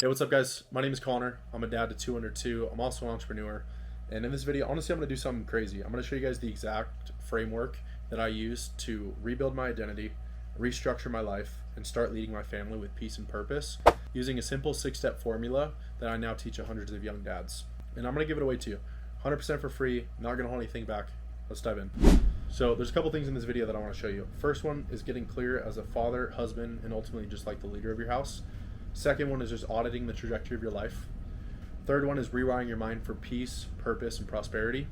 Hey, what's up guys? My name is Connor. I'm a dad to two under two. I'm also an entrepreneur. And in this video, honestly, I'm gonna do something crazy. I'm gonna show you guys the exact framework that I use to rebuild my identity, restructure my life, and start leading my family with peace and purpose using a simple 6-step formula that I now teach hundreds of young dads. And I'm gonna give it away to you 100% for free, not gonna hold anything back. Let's dive in. So there's a couple things in this video that I wanna show you. First one is getting clear as a father, husband, and ultimately just like the leader of your house. Second one is just auditing the trajectory of your life. Third one is rewiring your mind for peace, purpose, and prosperity.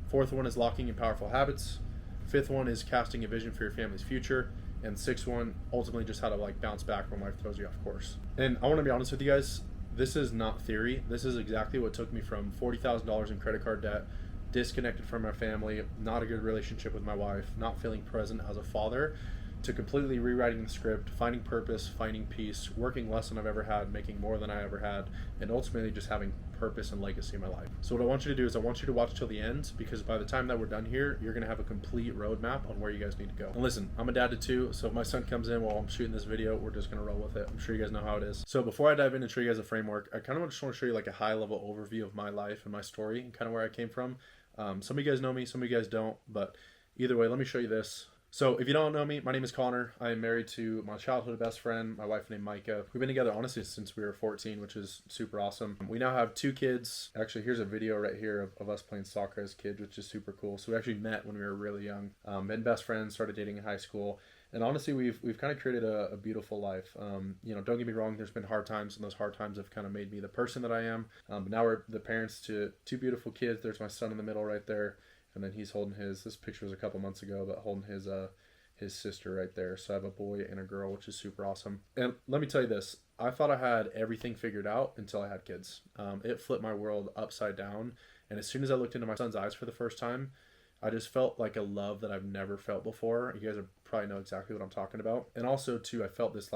Fourth one is locking in powerful habits. Fifth one is casting a vision for your family's future. And sixth one, ultimately just how to bounce back when life throws you off course. And I want to be honest with you guys, this is not theory. This is exactly what took me from $40,000 in credit card debt, disconnected from my family, not a good relationship with my wife, not feeling present as a father, to completely rewriting the script, finding purpose, finding peace, working less than I've ever had, making more than I ever had, and ultimately just having purpose and legacy in my life. So what I want you to do is I want you to watch till the end, because by the time that we're done here, you're gonna have a complete roadmap on where you guys need to go. And listen, I'm a dad to two, so if my son comes in while I'm shooting this video, we're just gonna roll with it. I'm sure you guys know how it is. So before I dive in and show you guys a framework, I kind of just want to show you a high level overview of my life and my story and kind of where I came from. Some of you guys know me, some of you guys don't, but either way, let me show you this. So if you don't know me, my name is Connor. I am married to my childhood best friend, my wife named Micah. We've been together honestly since we were 14, which is super awesome. We now have 2 kids. Actually, here's a video right here of us playing soccer as kids, which is super cool. So we actually met when we were really young, been best friends, started dating in high school. And honestly, we've kind of created a beautiful life. Don't get me wrong, there's been hard times, and those hard times have kind of made me the person that I am. But now we're the parents to 2 beautiful kids. There's my son in the middle right there. And then he's holding this picture was a couple months ago, but holding his sister right there. So I have a boy and a girl, which is super awesome. And let me tell you this, I thought I had everything figured out until I had kids. It flipped my world upside down. And as soon as I looked into my son's eyes for the first time, I just felt like a love that I've never felt before. You guys probably know exactly what I'm talking about. And also too, I felt this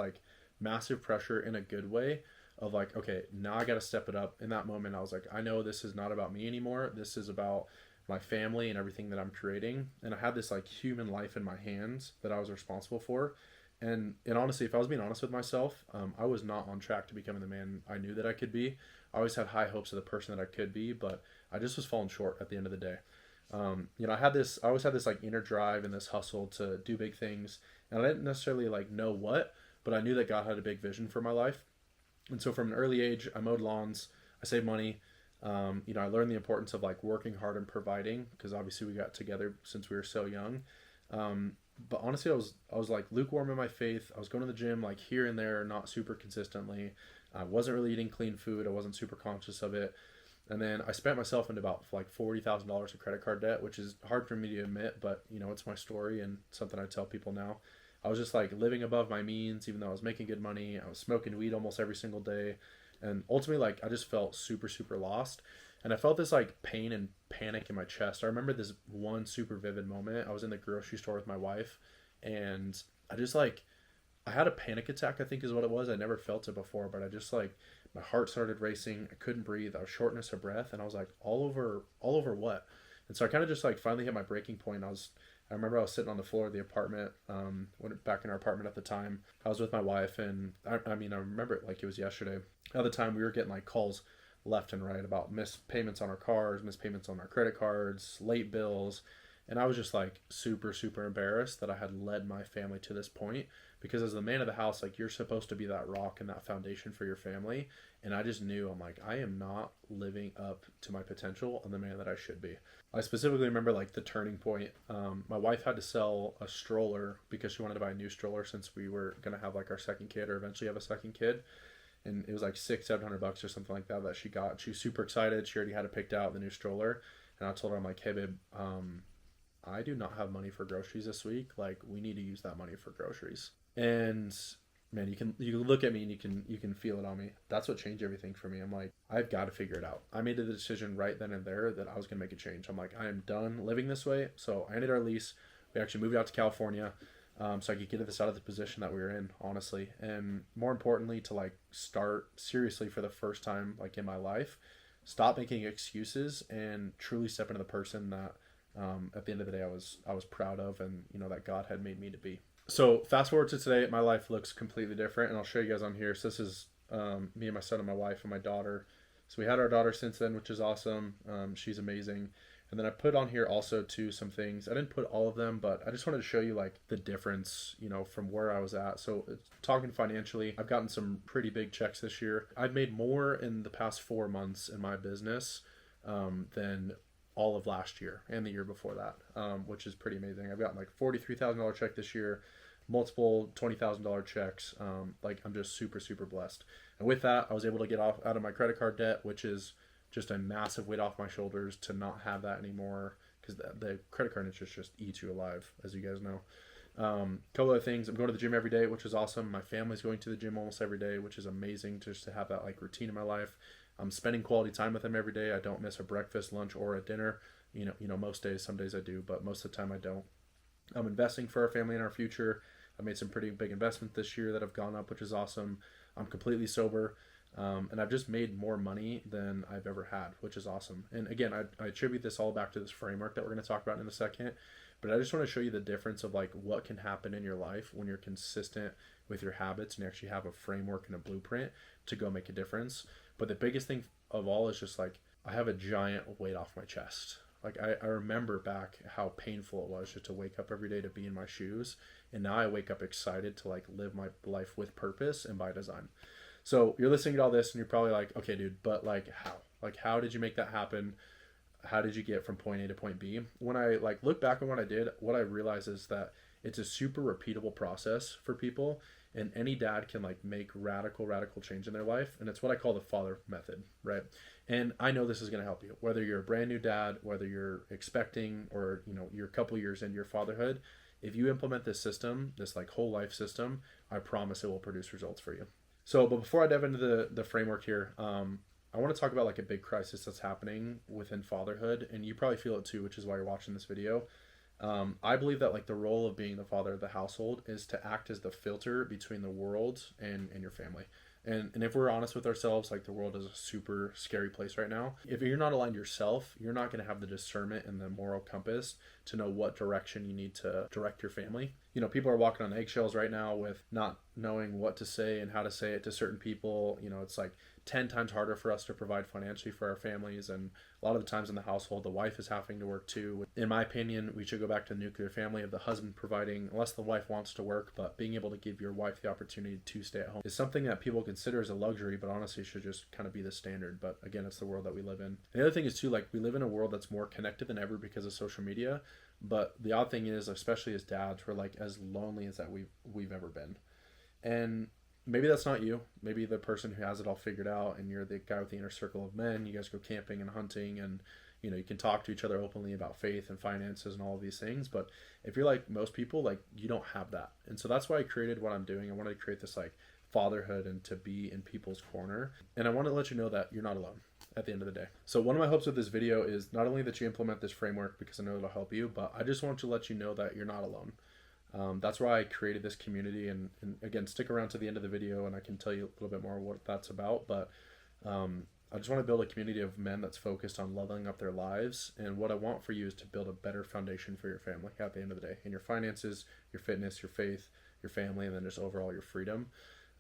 massive pressure in a good way of okay, now I got to step it up. In that moment, I was like, I know this is not about me anymore. This is about my family and everything that I'm creating. And I had this human life in my hands that I was responsible for. And honestly, if I was being honest with myself, I was not on track to becoming the man I knew that I could be. I always had high hopes of the person that I could be, but I just was falling short at the end of the day. I always had this inner drive and this hustle to do big things. And I didn't necessarily know what, but I knew that God had a big vision for my life. And so from an early age, I mowed lawns, I saved money. I learned the importance of working hard and providing, because obviously we got together since we were so young. But honestly, I was lukewarm in my faith. I was going to the gym here and there, not super consistently. I wasn't really eating clean food. I wasn't super conscious of it. And then I spent myself into about $40,000 in credit card debt, which is hard for me to admit, but it's my story and something I tell people now. I was just living above my means, even though I was making good money. I was smoking weed almost every single day. And ultimately, I just felt super, super lost. And I felt this pain and panic in my chest. I remember this one super vivid moment. I was in the grocery store with my wife, and I just I had a panic attack, I think is what it was. I never felt it before, but I just my heart started racing. I couldn't breathe. I was shortness of breath, and I was all over what? And so I kind of just finally hit my breaking point. I remember I was sitting on the floor of the apartment, back in our apartment at the time. I was with my wife, and I remember it like it was yesterday. At the time, we were getting calls left and right about missed payments on our cars, missed payments on our credit cards, late bills. And I was just super, super embarrassed that I had led my family to this point, because as the man of the house, you're supposed to be that rock and that foundation for your family. And I just knew, I am not living up to my potential and the man that I should be. I specifically remember the turning point. My wife had to sell a stroller because she wanted to buy a new stroller since we were going to have our second kid, or eventually have a second kid. And it was $600-700 or something like that she got. She was super excited. She already had it picked out, the new stroller. And I told her, I'm hey babe, I do not have money for groceries this week. We need to use that money for groceries. And man, you can look at me and you can feel it on me. That's what changed everything for me. I'm I've got to figure it out. I made the decision right then and there that I was going to make a change. I'm I am done living this way. So I ended our lease. We actually moved out to California, so I could get us out of the position that we were in, honestly. And more importantly, to start seriously for the first time in my life, stop making excuses and truly step into the person that at the end of the day I was proud of, and that God had made me to be. So fast forward to today, my life looks completely different, and I'll show you guys on here. So this is me and my son and my wife and my daughter. So we had our daughter since then, which is awesome. She's amazing. And then I put on here also too some things. I didn't put all of them, but I just wanted to show you like the difference, from where I was at. So talking financially, I've gotten some pretty big checks this year. I've made more in the past 4 months in my business than all of last year and the year before that, which is pretty amazing. I've gotten like $43,000 check this year, multiple $20,000 checks. Like I'm just super, super blessed. And with that, I was able to get out of my credit card debt, which is just a massive weight off my shoulders to not have that anymore, because the credit card interest just eats you alive, as you guys know. Couple other things. I'm going to the gym every day, which is awesome. My family's going to the gym almost every day, which is amazing just to have that like routine in my life. I'm spending quality time with them every day. I don't miss a breakfast, lunch, or a dinner. Most days, some days I do, but most of the time I don't. I'm investing for our family and our future. I made some pretty big investments this year that have gone up, which is awesome. I'm completely sober. And I've just made more money than I've ever had, which is awesome. And again, I attribute this all back to this framework that we're going to talk about in a second. But I just want to show you the difference of like what can happen in your life when you're consistent with your habits and you actually have a framework and a blueprint to go make a difference. But the biggest thing of all is just like I have a giant weight off my chest. Like I remember back how painful it was just to wake up every day to be in my shoes. And now I wake up excited to like live my life with purpose and by design. So you're listening to all this and you're probably like, okay, dude, but like how? Like how did you make that happen? How did you get from point A to point B? When I like look back on what I did, what I realized is that it's a super repeatable process for people, and any dad can like make radical change in their life. And it's what I call the father method, right? And I know this is going to help you, whether you're a brand new dad, whether you're expecting, or you're a couple years into your fatherhood. If you implement this system, this like whole life system, I promise it will produce results for you. So, but before I dive into the framework here, I want to talk about like a big crisis that's happening within fatherhood, and you probably feel it too, which is why you're watching this video. I believe that like the role of being the father of the household is to act as the filter between the world and your family. And if we're honest with ourselves, like the world is a super scary place right now. If you're not aligned yourself, you're not going to have the discernment and the moral compass to know what direction you need to direct your family. People are walking on eggshells right now with not knowing what to say and how to say it to certain people. It's like 10 times harder for us to provide financially for our families. And a lot of the times in the household, the wife is having to work too. In my opinion, we should go back to the nuclear family of the husband providing, unless the wife wants to work, but being able to give your wife the opportunity to stay at home is something that people consider as a luxury, but honestly should just kind of be the standard. But again, it's the world that we live in. And the other thing is too, like we live in a world that's more connected than ever because of social media. But the odd thing is, especially as dads, we're like as lonely as that we've ever been. And maybe that's not you. Maybe the person who has it all figured out and you're the guy with the inner circle of men. You guys go camping and hunting and you can talk to each other openly about faith and finances and all of these things. But if you're like most people, like you don't have that. And so that's why I created what I'm doing. I wanted to create this like fatherhood and to be in people's corner. And I want to let you know that you're not alone at the end of the day. So one of my hopes with this video is not only that you implement this framework because I know it'll help you, but I just want to let you know that you're not alone. That's why I created this community, and again, stick around to the end of the video and I can tell you a little bit more what that's about. But I just want to build a community of men that's focused on leveling up their lives, and what I want for you is to build a better foundation for your family at the end of the day, in your finances, your fitness, your faith, your family, and then just overall your freedom.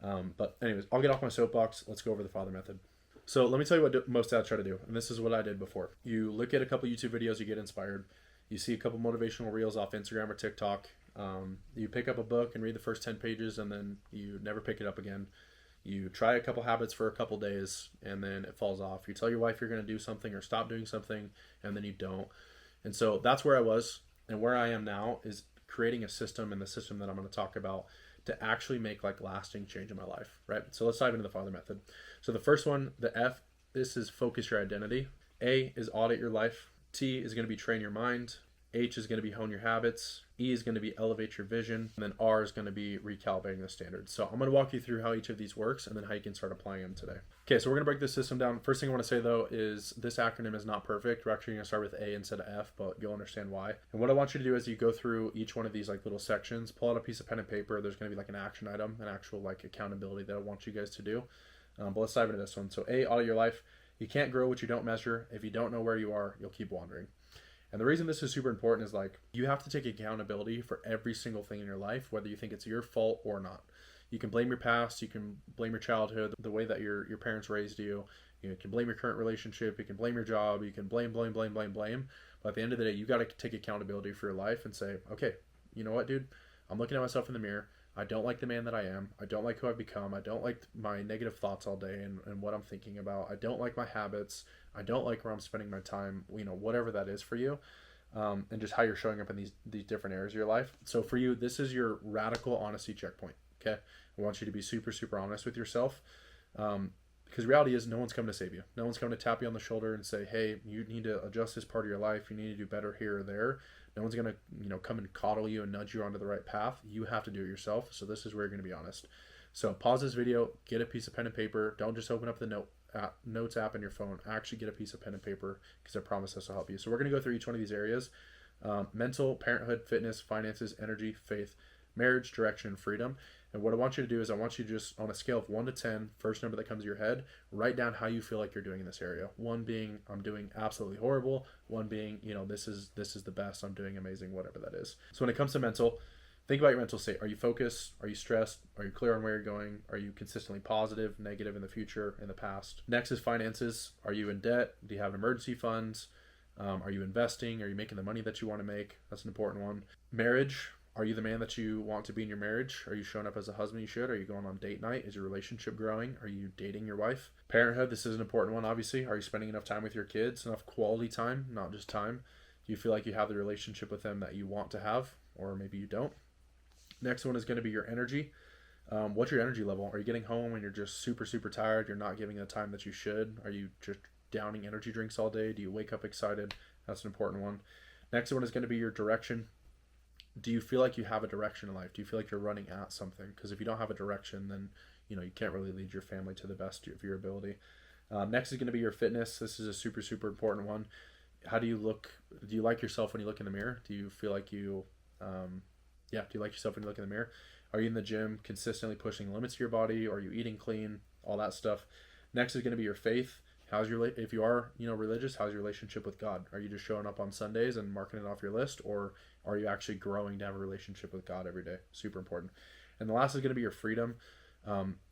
But anyways, I'll get off my soapbox. Let's go over the father method. So let me tell you what most dads try to do, and this is what I did before. You look at a couple YouTube videos, you get inspired. You see a couple motivational reels off Instagram or TikTok. You pick up a book and read the first 10 pages, and then you never pick it up again. You try a couple habits for a couple days, and then it falls off. You tell your wife you're going to do something or stop doing something, and then you don't. And so that's where I was, and where I am now is creating a system, and the system that I'm going to talk about to actually make like lasting change in my life, right? So let's dive into the father method. So the first one, the F, this is focus your identity. A is audit your life. T is going to be train your mind. H is going to be hone your habits. E is going to be elevate your vision. And then R is going to be recalibrating the standards. So I'm going to walk you through how each of these works and then how you can start applying them today. Okay, so we're going to break this system down. First thing I want to say though is this acronym is not perfect. We're actually going to start with A instead of F, but you'll understand why. And what I want you to do as you go through each one of these like little sections, pull out a piece of pen and paper. There's going to be like an action item, an actual like accountability that I want you guys to do. But let's dive into this one. So A, audit your life. You can't grow what you don't measure. If you don't know where you are, you'll keep wandering. And the reason this is super important is like you have to take accountability for every single thing in your life, whether you think it's your fault or not. You can blame your past, you can blame your childhood, the way that your parents raised you. You can blame your current relationship, you can blame your job, you can blame. But at the end of the day, you got to take accountability for your life and say, okay, you know what, dude? I'm looking at myself in the mirror. I don't like the man that I am. I don't like who I've become. I don't like my negative thoughts all day and what I'm thinking about. I don't like my habits. I don't like where I'm spending my time, whatever that is for you. And just how you're showing up in these different areas of your life. So for you, this is your radical honesty checkpoint. Okay. I want you to be super, super honest with yourself. Because reality is no one's coming to save you. No one's coming to tap you on the shoulder and say, hey, you need to adjust this part of your life. You need to do better here or there. No one's going to, come and coddle you and nudge you onto the right path. You have to do it yourself. So this is where you're going to be honest. So pause this video, get a piece of pen and paper. Don't just open up the notes app on your phone. Actually get a piece of pen and paper, because I promise this will help you. So we're going to go through each one of these areas. Mental, parenthood, fitness, finances, energy, faith, marriage, direction, and freedom. And what I want you to do is I want you to just, on a scale of 1 to 10, first number that comes to your head, write down how you feel like you're doing in this area. 1 being, I'm doing absolutely horrible. 1 being, this is the best. I'm doing amazing, whatever that is. So when it comes to mental, think about your mental state. Are you focused? Are you stressed? Are you clear on where you're going? Are you consistently positive, negative in the future, in the past? Next is finances. Are you in debt? Do you have emergency funds? Are you investing? Are you making the money that you want to make? That's an important one. Marriage. Are you the man that you want to be in your marriage? Are you showing up as a husband you should? Are you going on date night? Is your relationship growing? Are you dating your wife? Parenthood, this is an important one, obviously. Are you spending enough time with your kids? Enough quality time, not just time? Do you feel like you have the relationship with them that you want to have? Or maybe you don't. Next one is going to be your energy. What's your energy level? Are you getting home and you're just super, super tired? You're not giving the time that you should? Are you just downing energy drinks all day? Do you wake up excited? That's an important one. Next one is going to be your direction. Do you feel like you have a direction in life? Do you feel like you're running at something? Because if you don't have a direction, then you can't really lead your family to the best of your ability. Next is going to be your fitness. This is a super, super important one. How do you look? Do you like yourself when you look in the mirror? Do you feel like you, do you like yourself when you look in the mirror? Are you in the gym consistently pushing limits to your body? Are you eating clean? All that stuff. Next is going to be your faith. If you are, religious, how's your relationship with God? Are you just showing up on Sundays and marking it off your list, or are you actually growing to have a relationship with God every day? Super important. And the last is going to be your freedom.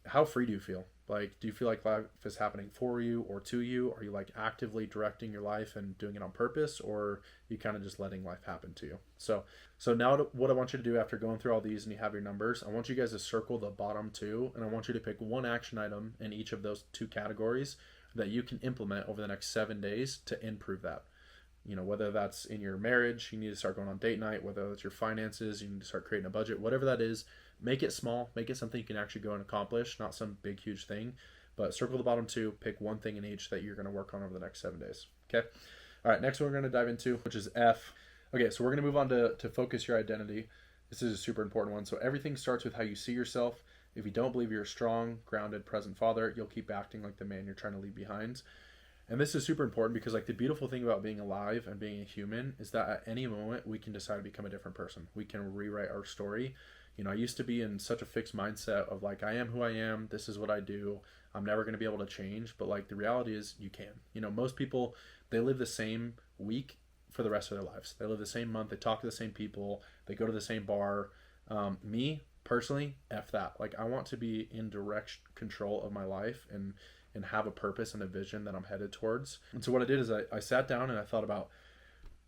How free do you feel? Like, do you feel like life is happening for you or to you? Are you like actively directing your life and doing it on purpose, or you kind of just letting life happen to you? So now what I want you to do after going through all these and you have your numbers, I want you guys to circle the bottom 2, and I want you to pick one action item in each of those 2 categories that you can implement over the next 7 days to improve that. Whether that's in your marriage, you need to start going on date night, whether that's your finances, you need to start creating a budget, whatever that is, make it small, make it something you can actually go and accomplish, not some big, huge thing, but circle the bottom 2, pick one thing in each that you're going to work on over the next 7 days. Okay. All right. Next one we're going to dive into, which is F. Okay. So we're going to move on to focus your identity. This is a super important one. So everything starts with how you see yourself. If you don't believe you're a strong, grounded, present father, you'll keep acting like the man you're trying to leave behind. And this is super important because the beautiful thing about being alive and being a human is that at any moment we can decide to become a different person. We can rewrite our story. I used to be in such a fixed mindset of I am who I am. This is what I do. I'm never going to be able to change. But the reality is you can. Most people, they live the same week for the rest of their lives. They live the same month. They talk to the same people. They go to the same bar. Me, personally, F that. I want to be in direct control of my life and have a purpose and a vision that I'm headed towards. And so what I did is I sat down and I thought about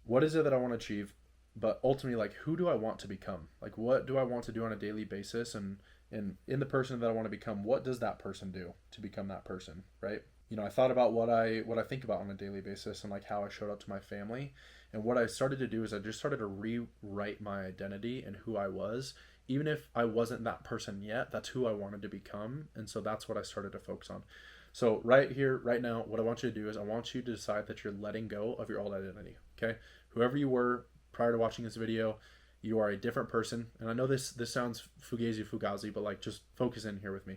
what is it that I want to achieve, but ultimately, who do I want to become? What do I want to do on a daily basis? And in the person that I want to become, what does that person do to become that person, right? I thought about what I think about on a daily basis and how I showed up to my family. And what I started to do is I just started to rewrite my identity and who I was. Even if I wasn't that person yet, that's who I wanted to become. And so that's what I started to focus on. So right here, right now, what I want you to do is I want you to decide that you're letting go of your old identity, okay? Whoever you were prior to watching this video, you are a different person. And I know this sounds fugazi, but just focus in here with me.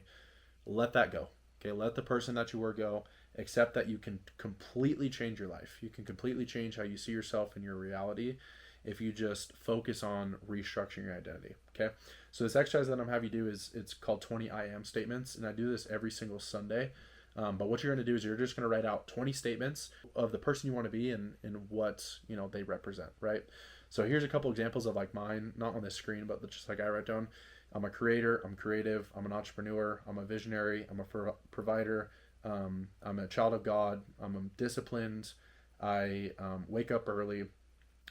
Let that go, okay? Let the person that you were go. Accept that you can completely change your life. You can completely change how you see yourself and your reality if you just focus on restructuring your identity, okay? So this exercise that I'm having you do it's called 20 I am statements, and I do this every single Sunday. But what you're going to do is you're just going to write out 20 statements of the person you want to be and what they represent, right? So here's a couple examples of mine, not on the screen, but just I write down. I'm a creator, I'm creative, I'm an entrepreneur, I'm a visionary, I'm a provider, I'm a child of God, I'm disciplined, I wake up early,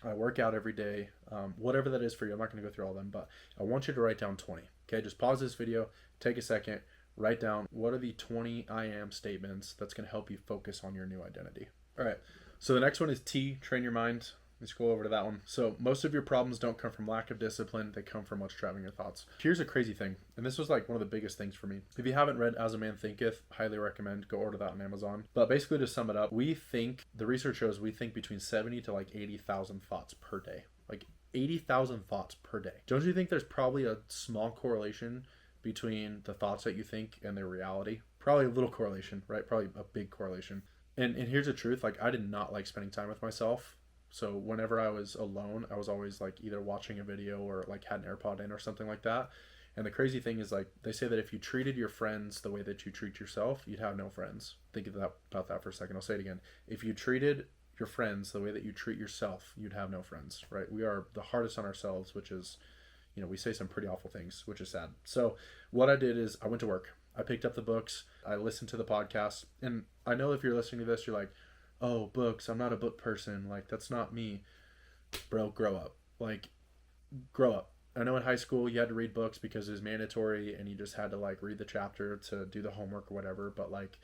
I work out every day, whatever that is for you. I'm not going to go through all of them, but I want you to write down 20. Okay, just pause this video, take a second, write down what are the 20 I am statements that's going to help you focus on your new identity. All right, so the next one is T, train your mind. Let's go over to that one. So most of your problems don't come from lack of discipline. They come from what's driving your thoughts. Here's a crazy thing. And this was like one of the biggest things for me. If you haven't read As a Man Thinketh, highly recommend, go order that on Amazon. But basically to sum it up, the research shows we think between 70 to like 80,000 thoughts per day. Like 80,000 thoughts per day. Don't you think there's probably a small correlation between the thoughts that you think and their reality? Probably a little correlation, right? Probably a big correlation. And here's the truth. Like I did not like spending time with myself. So whenever I was alone, I was always like either watching a video or like had an AirPod in or something like that. And the crazy thing is like they say that if you treated your friends the way that you treat yourself, you'd have no friends. Think about that for a second. I'll say it again. If you treated your friends the way that you treat yourself, you'd have no friends, right? We are the hardest on ourselves, which is, we say some pretty awful things, which is sad. So what I did is I went to work. I picked up the books. I listened to the podcast. And I know if you're listening to this, you're like, oh, books, I'm not a book person. Like, that's not me. Bro, grow up. Like, grow up. I know in high school you had to read books because it was mandatory and you just had to like read the chapter to do the homework or whatever. But like,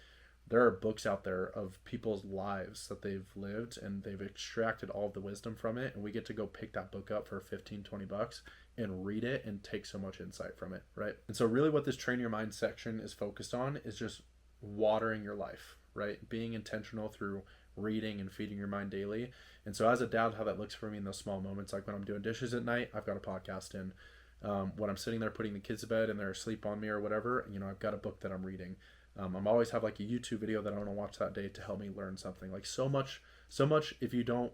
there are books out there of people's lives that they've lived and they've extracted all of the wisdom from it. And we get to go pick that book up for 15, 20 bucks and read it and take so much insight from it, right? And so really what this train your mind section is focused on is just watering your life, right? Being intentional through reading and feeding your mind daily. And so as a dad, how that looks for me in those small moments, like when I'm doing dishes at night, I've got a podcast in. When I'm sitting there putting the kids to bed and they're asleep on me or whatever, I've got a book that I'm reading. I'm always have like a YouTube video that I want to watch that day to help me learn something. Like so much, if you don't,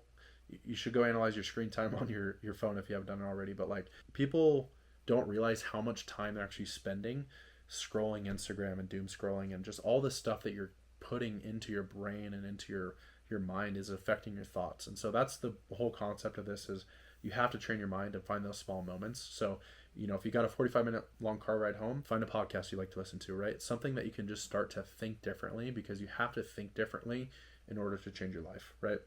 you should go analyze your screen time on your phone if you haven't done it already. But like people don't realize how much time they're actually spending scrolling Instagram and doom scrolling and just all the stuff that you're putting into your brain and into your mind is affecting your thoughts. And so that's the whole concept of this is you have to train your mind and find those small moments. So, if you got a 45-minute long car ride home, find a podcast you like to listen to, right? Something that you can just start to think differently because you have to think differently in order to change your life, right?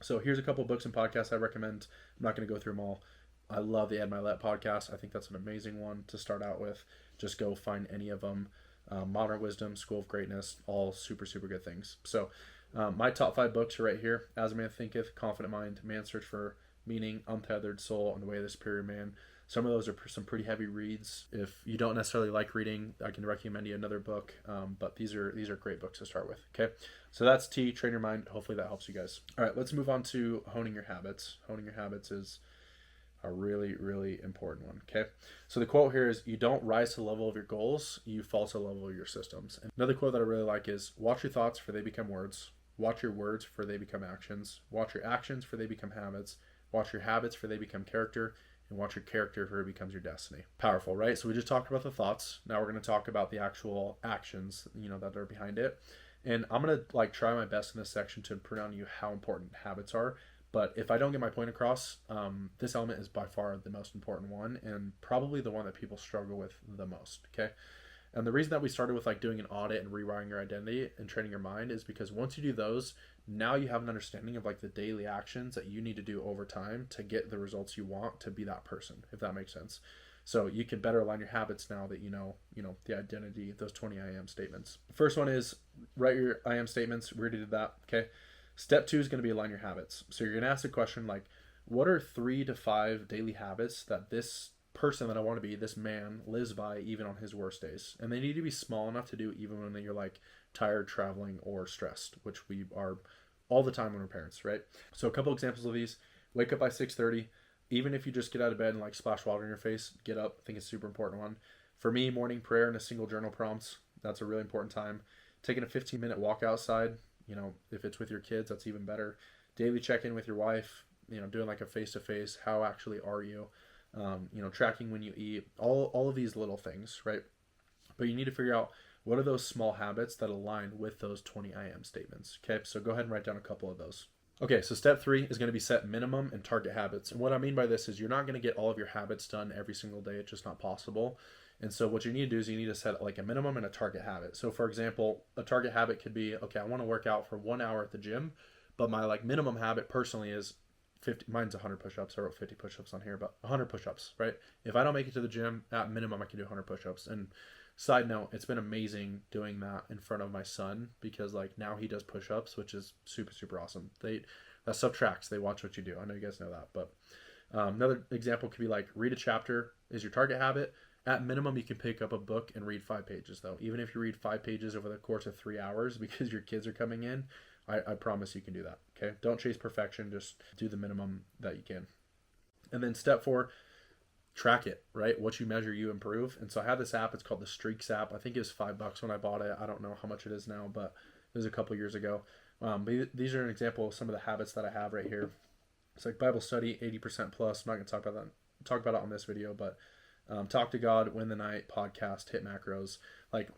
So here's a couple of books and podcasts I recommend. I'm not going to go through them all. I love the Ed Milet podcast. I think that's an amazing one to start out with. Just go find any of them. Modern Wisdom, School of Greatness, all super, super good things. So my top 5 books are right here. As a Man Thinketh, Confident Mind, Man's Search for Meaning, Untethered Soul, and The Way of the Superior Man. Some of those are some pretty heavy reads. If you don't necessarily like reading, I can recommend you another book. But these are great books to start with. Okay, so that's T, train your mind. Hopefully that helps you guys. All right, let's move on to honing your habits. Honing your habits is a really, really important one. Okay, so the quote here is, you don't rise to the level of your goals, you fall to the level of your systems. And another quote that I really like is, watch your thoughts for they become words, watch your words for they become actions, watch your actions for they become habits, watch your habits for they become character, and watch your character for it becomes your destiny. Powerful, right? So we just talked about the thoughts. Now we're going to talk about the actual actions, that are behind it. And I'm going to try my best in this section to put on you how important habits are. But if I don't get my point across, this element is by far the most important one and probably the one that people struggle with the most, okay? And the reason that we started with doing an audit and rewiring your identity and training your mind is because once you do those, now you have an understanding of the daily actions that you need to do over time to get the results you want to be that person, if that makes sense. So you can better align your habits now that you know the identity, those 20 I am statements. The first one is write your I am statements. We already did that, okay? Step 2 is going to be align your habits. So you're going to ask the question what are 3 to 5 daily habits that this person that I want to be, this man, lives by even on his worst days? And they need to be small enough to do even when you're tired, traveling, or stressed, which we are all the time when we're parents, right? So a couple examples of these: wake up by 6:30. Even if you just get out of bed and splash water in your face, get up. I think it's a super important one. For me, morning prayer and a single journal prompts, that's a really important time. Taking a 15-minute walk outside, if it's with your kids, that's even better. Daily check-in with your wife, doing a face-to-face, how actually are you? Tracking when you eat, all of these little things, right? But you need to figure out what are those small habits that align with those 20 I am statements. Okay, so go ahead and write down a couple of those. Okay, so step 3 is going to be set minimum and target habits. And what I mean by this is you're not going to get all of your habits done every single day. It's just not possible. And so what you need to do is you need to set like a minimum and a target habit. So for example, a target habit could be, okay, I want to work out for 1 hour at the gym, but my like minimum habit personally is 50, mine's 100 push-ups. I wrote 50 push-ups on here, but 100 push-ups, right? If I don't make it to the gym, at minimum I can do 100 push-ups. And side note, it's been amazing doing that in front of my son because like now he does push-ups, which is super, super awesome. That stuff tracks. They watch what you do. I know you guys know that, but another example could be like read a chapter is your target habit. At minimum, you can pick up a book and read 5 pages though. Even if you read 5 pages over the course of 3 hours because your kids are coming in, I promise you can do that. Okay. Don't chase perfection. Just do the minimum that you can. And then step 4, track it, right? What you measure, you improve. And so I had this app. It's called the Streaks app. I think it was $5 when I bought it. I don't know how much it is now, but it was a couple years ago. But these are an example of some of the habits that I have right here. It's like Bible study, 80% plus. I'm not going to talk about it on this video, but talk to God, win the night, podcast, hit macros. Like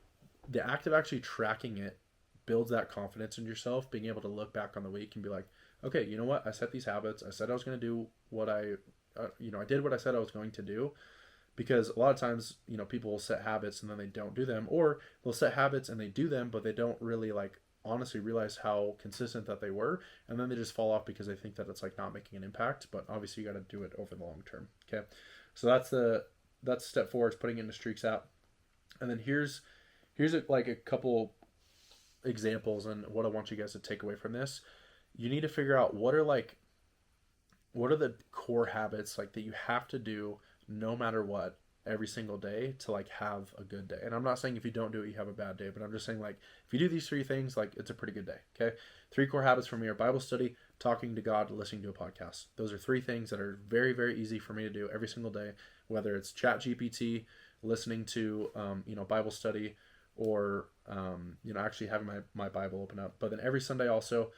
the act of actually tracking it builds that confidence in yourself, being able to look back on the week and be like, okay, you know what? I set these habits. I said I was going to do what I did what I said I was going to do. Because a lot of times, people will set habits and then they don't do them, or they'll set habits and they do them, but they don't really like honestly realize how consistent that they were, and then they just fall off because they think that it's like not making an impact. But obviously you got to do it over the long term. Okay, so that's step 4 is putting it in the Streaks app. And then here's like a couple examples and what I want you guys to take away from this. You need to figure out what are the core habits like that you have to do no matter what every single day to like have a good day. And I'm not saying if you don't do it you have a bad day, but I'm just saying like if you do these 3 things, like it's a pretty good day. Okay, 3 core habits for me are Bible study, talking to God, listening to a podcast. Those are 3 things that are very, very easy for me to do every single day, whether it's chat GPT, listening to Bible study, or actually having my Bible open up. But then every Sunday also,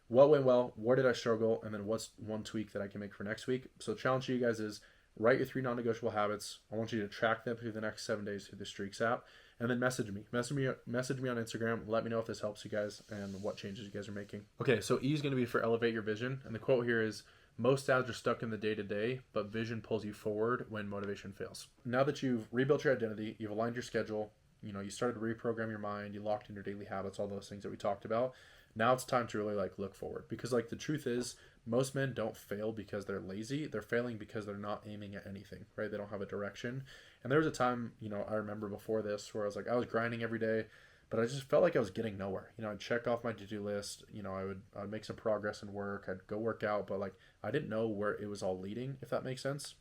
what went well, where did I struggle, and then what's one tweak that I can make for next week. So the challenge to you guys is write your 3 non-negotiable habits. I want you to track them through the next 7 days through the Streaks app, and then message me on Instagram. Let me know if this helps you guys and what changes you guys are making. Okay, so E is going to be for elevate your vision, and the quote here is, most dads are stuck in the day-to-day, but vision pulls you forward when motivation fails. Now that you've rebuilt your identity, you've aligned your schedule, you started to reprogram your mind, you locked in your daily habits, all those things that we talked about. Now it's time to really like look forward, because like the truth is most men don't fail because they're lazy. They're failing because they're not aiming at anything, right? They don't have a direction. And there was a time, I remember before this where I was grinding every day, but I just felt like I was getting nowhere. I'd check off my to-do list. I'd make some progress in work. I'd go work out, but like I didn't know where it was all leading, if that makes sense.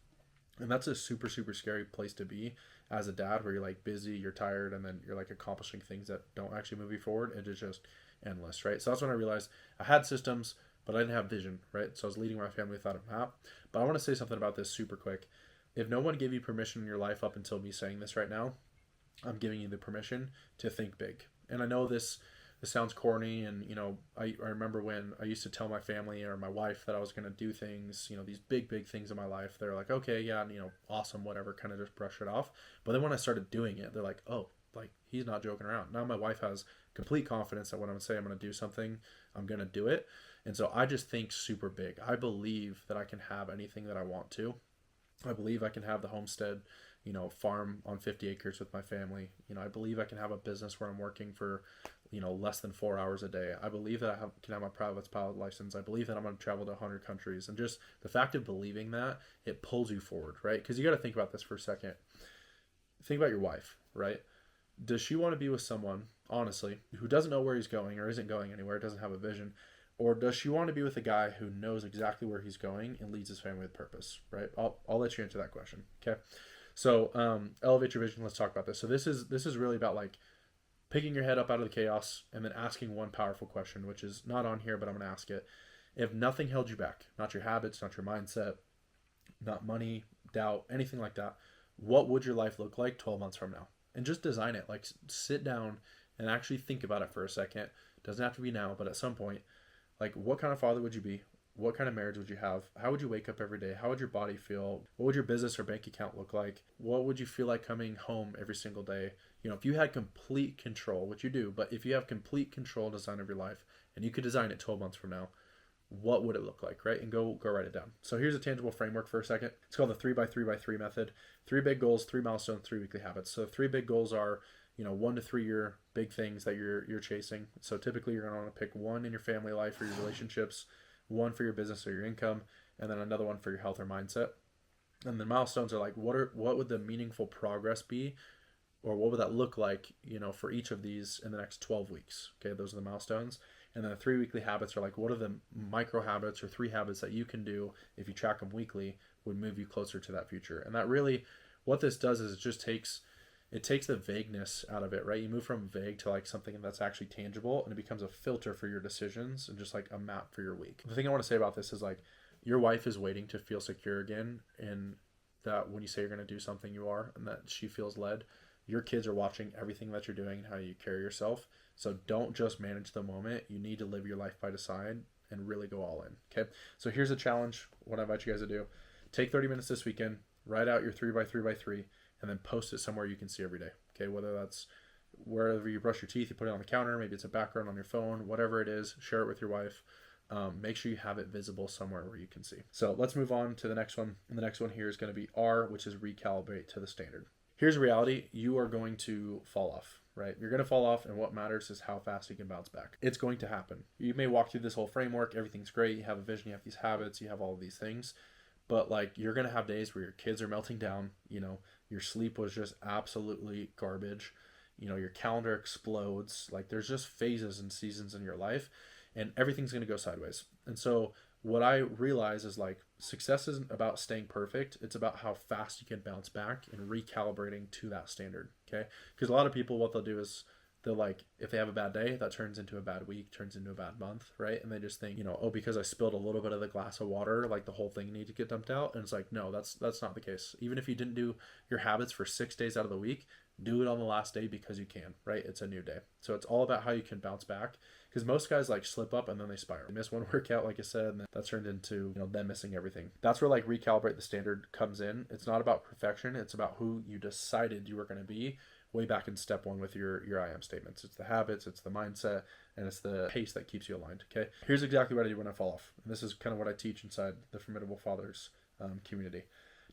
And that's a super, super scary place to be as a dad, where you're like busy, you're tired, and then you're like accomplishing things that don't actually move you forward. It is just endless, right? So that's when I realized I had systems, but I didn't have vision, right? So I was leading my family without a map. But I want to say something about this super quick. If no one gave you permission in your life up until me saying this right now, I'm giving you the permission to think big. And I know this sounds corny, and I remember when I used to tell my family or my wife that I was going to do things, these big things in my life. They're like, okay, yeah, awesome, whatever, kind of just brush it off. But then when I started doing it, they're like, oh, like he's not joking around. Now my wife has complete confidence that when I'm going to say I'm going to do something, I'm going to do it. And so I just think super big. I believe that I can have anything that I want to. I believe I can have the homestead, farm on 50 acres with my family. I believe I can have a business where I'm working for, less than 4 hours a day. I believe that I can have my private pilot license. I believe that I'm going to travel to 100 countries. And just the fact of believing that, it pulls you forward, right? Because you got to think about this for a second. Think about your wife, right? Does she want to be with someone, honestly, who doesn't know where he's going or isn't going anywhere, doesn't have a vision? Or does she want to be with a guy who knows exactly where he's going and leads his family with purpose, right? I'll let you answer that question, okay? So elevate your vision. Let's talk about this. So this is really about like picking your head up out of the chaos and then asking one powerful question, which is not on here, but I'm going to ask it. If nothing held you back, not your habits, not your mindset, not money, doubt, anything like that, what would your life look like 12 months from now? And just design it. Like sit down and actually think about it for a second. Doesn't have to be now, but at some point, like what kind of father would you be? What kind of marriage would you have? How would you wake up every day? How would your body feel? What would your business or bank account look like? What would you feel like coming home every single day? If you had complete control, which you do, but if you have complete control design of your life and you could design it 12 months from now, what would it look like, right? And go write it down. So here's a tangible framework for a second. It's called the 3x3x3 method. 3 big goals, 3 milestones, 3 weekly habits. So 3 big goals are, 1 to 3 year big things that you're chasing. So typically you're going to want to pick one in your family life or your relationships, one for your business or your income, and then another one for your health or mindset. And the milestones are like, what would the meaningful progress be, or what would that look like, for each of these in the next 12 weeks? Okay, those are the milestones. And then the 3 weekly habits are like, what are the micro habits or 3 habits that you can do if you track them weekly would move you closer to that future? And that really, what this does is it takes the vagueness out of it, right? You move from vague to like something that's actually tangible, and it becomes a filter for your decisions and just like a map for your week. The thing I want to say about this is like, your wife is waiting to feel secure again, and that when you say you're going to do something, you are, and that she feels led. Your kids are watching everything that you're doing and how you carry yourself. So don't just manage the moment. You need to live your life by design and really go all in. Okay. So here's a challenge. What I invite you guys to do: take 30 minutes this weekend, write out your 3x3x3, and then post it somewhere you can see every day. Okay. Whether that's wherever you brush your teeth, you put it on the counter, maybe it's a background on your phone, whatever it is, share it with your wife. Make sure you have it visible somewhere where you can see. So let's move on to the next one. And the next one here is going to be R, which is recalibrate to the standard. Here's the reality. You are going to fall off, right? You're going to fall off, and what matters is how fast you can bounce back. It's going to happen. You may walk through this whole framework. Everything's great. You have a vision. You have these habits. You have all of these things. But like, you're going to have days where your kids are melting down. Your sleep was just absolutely garbage. Your calendar explodes. Like, there's just phases and seasons in your life, and everything's going to go sideways. And so what I realize is like, success isn't about staying perfect. It's about how fast you can bounce back and recalibrating to that standard. Okay. Because a lot of people, what they'll do is they'll like, if they have a bad day, that turns into a bad week, turns into a bad month. Right. And they just think, oh, because I spilled a little bit of the glass of water, like the whole thing needs to get dumped out. And it's like, no, that's not the case. Even if you didn't do your habits for 6 days out of the week, do it on the last day because you can, right? It's a new day. So it's all about how you can bounce back, because most guys like slip up and then they spiral. They miss one workout, like I said, and that turned into, them missing everything. That's where like recalibrate the standard comes in. It's not about perfection. It's about who you decided you were going to be way back in step 1 with your I am statements. It's the habits, it's the mindset, and it's the pace that keeps you aligned. Okay. Here's exactly what I do when I fall off. And this is kind of what I teach inside the Formidable Fathers community.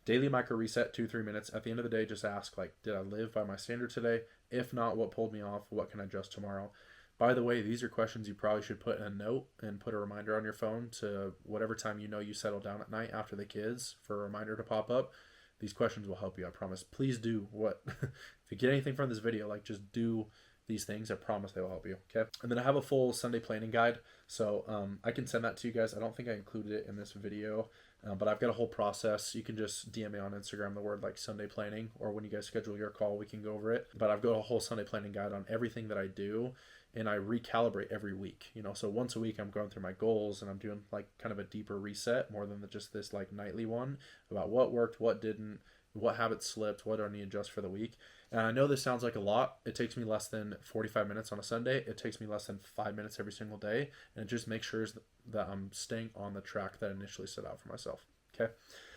Daily micro reset, 2-3 minutes. At the end of the day, just ask, like, did I live by my standard today? If not, what pulled me off? What can I adjust tomorrow? By the way, these are questions you probably should put in a note and put a reminder on your phone to whatever time you settle down at night after the kids for a reminder to pop up. These questions will help you, I promise. Please do what, if you get anything from this video, like, just do these things. I promise they will help you. Okay. And then I have a full Sunday planning guide. So I can send that to you guys. I don't think I included it in this video. But I've got a whole process. You can just DM me on Instagram the word like Sunday planning, or when you guys schedule your call, we can go over it. But I've got a whole Sunday planning guide on everything that I do, and I recalibrate every week. So once a week I'm going through my goals, and I'm doing like kind of a deeper reset more than just this like nightly one about what worked, what didn't, what habits slipped, what do I need to adjust for the week. And I know this sounds like a lot. It takes me less than 45 minutes on a Sunday. It takes me less than 5 minutes every single day. And it just makes sure that I'm staying on the track that I initially set out for myself. Okay.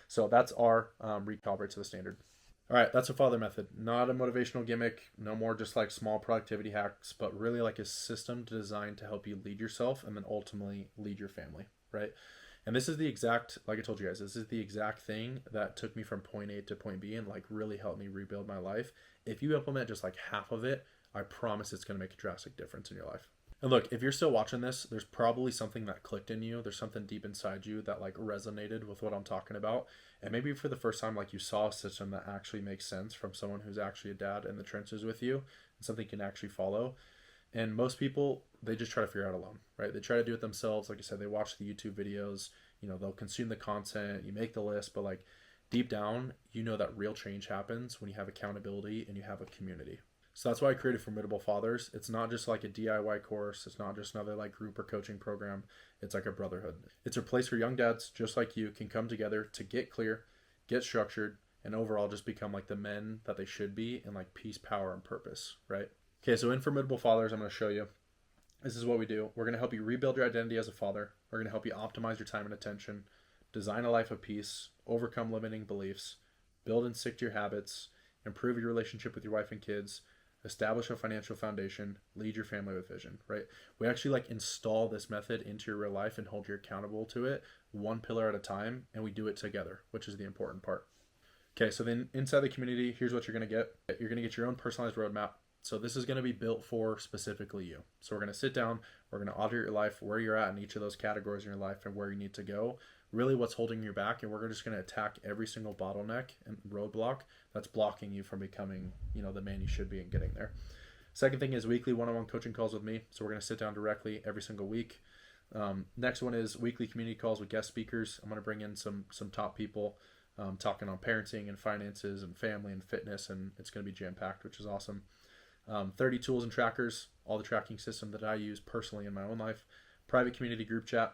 So that's our recalibrate to the standard. All right. That's a father method. Not a motivational gimmick. No more just like small productivity hacks, but really like a system designed to help you lead yourself and then ultimately lead your family. Right. And this is the exact, like I told you guys, this is the exact thing that took me from point A to point B and like really helped me rebuild my life. If you implement just like half of it, I promise it's going to make a drastic difference in your life. And look, if you're still watching this, there's probably something that clicked in you. There's something deep inside you that like resonated with what I'm talking about. And maybe for the first time, like you saw a system that actually makes sense from someone who's actually a dad in the trenches with you, and something you can actually follow. And most people, they just try to figure it out alone, right? They try to do it themselves. Like I said, they watch the YouTube videos, they'll consume the content, you make the list, but like deep down, that real change happens when you have accountability and you have a community. So that's why I created Formidable Fathers. It's not just like a DIY course. It's not just another like group or coaching program. It's like a brotherhood. It's a place where young dads just like you can come together to get clear, get structured, and overall just become like the men that they should be in like peace, power, and purpose, right? Okay, so in Formidable Fathers, I'm going to show you. This is what we do. We're going to help you rebuild your identity as a father. We're going to help you optimize your time and attention, design a life of peace, overcome limiting beliefs, build and stick to your habits, improve your relationship with your wife and kids, establish a financial foundation, lead your family with vision, right? We actually like install this method into your real life and hold you accountable to it one pillar at a time, and we do it together, which is the important part. Okay, so then inside the community, here's what you're going to get. You're going to get your own personalized roadmap. So this is going to be built for specifically you. So we're going to sit down, we're going to audit your life, where you're at in each of those categories in your life and where you need to go, really what's holding you back, and we're just going to attack every single bottleneck and roadblock that's blocking you from becoming, the man you should be and getting there. Second thing is weekly one-on-one coaching calls with me. So we're going to sit down directly every single week. Next one is weekly community calls with guest speakers. I'm going to bring in some top people talking on parenting and finances and family and fitness, and it's going to be jam-packed, which is awesome. 30 tools and trackers, all the tracking system that I use personally in my own life. Private community group chat.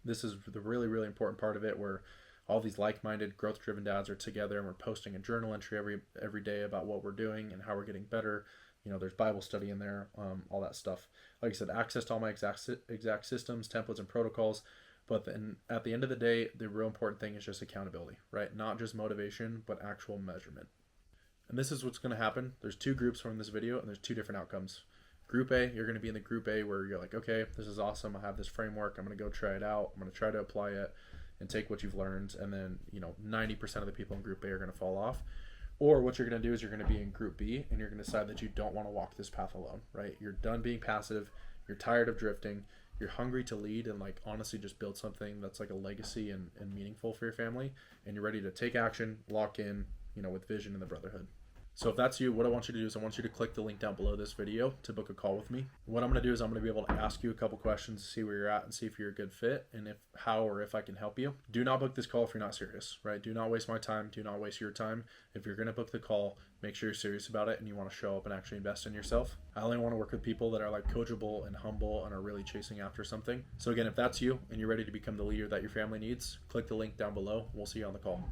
This is the really, really important part of it, where all these like-minded, growth-driven dads are together, and we're posting a journal entry every day about what we're doing and how we're getting better. There's Bible study in there, all that stuff. Like I said, access to all my exact systems, templates, and protocols. But then at the end of the day, the real important thing is just accountability, right? Not just motivation, but actual measurement. And this is what's going to happen. There's 2 groups from this video, and there's 2 different outcomes. Group A, you're going to be in the group A where you're like, okay, this is awesome. I have this framework. I'm going to go try it out. I'm going to try to apply it and take what you've learned. And then, 90% of the people in group A are going to fall off. Or what you're going to do is you're going to be in group B, and you're going to decide that you don't want to walk this path alone, right? You're done being passive. You're tired of drifting. You're hungry to lead and honestly just build something that's like a legacy and meaningful for your family. And you're ready to take action, lock in, with vision and the brotherhood. So if that's you, what I want you to do is I want you to click the link down below this video to book a call with me. What I'm going to do is I'm going to be able to ask you a couple questions to see where you're at and see if you're a good fit and if I can help you. Do not book this call if you're not serious, right? Do not waste my time. Do not waste your time. If you're going to book the call, make sure you're serious about it and you want to show up and actually invest in yourself. I only want to work with people that are coachable and humble and are really chasing after something. So again, if that's you and you're ready to become the leader that your family needs, click the link down below. We'll see you on the call.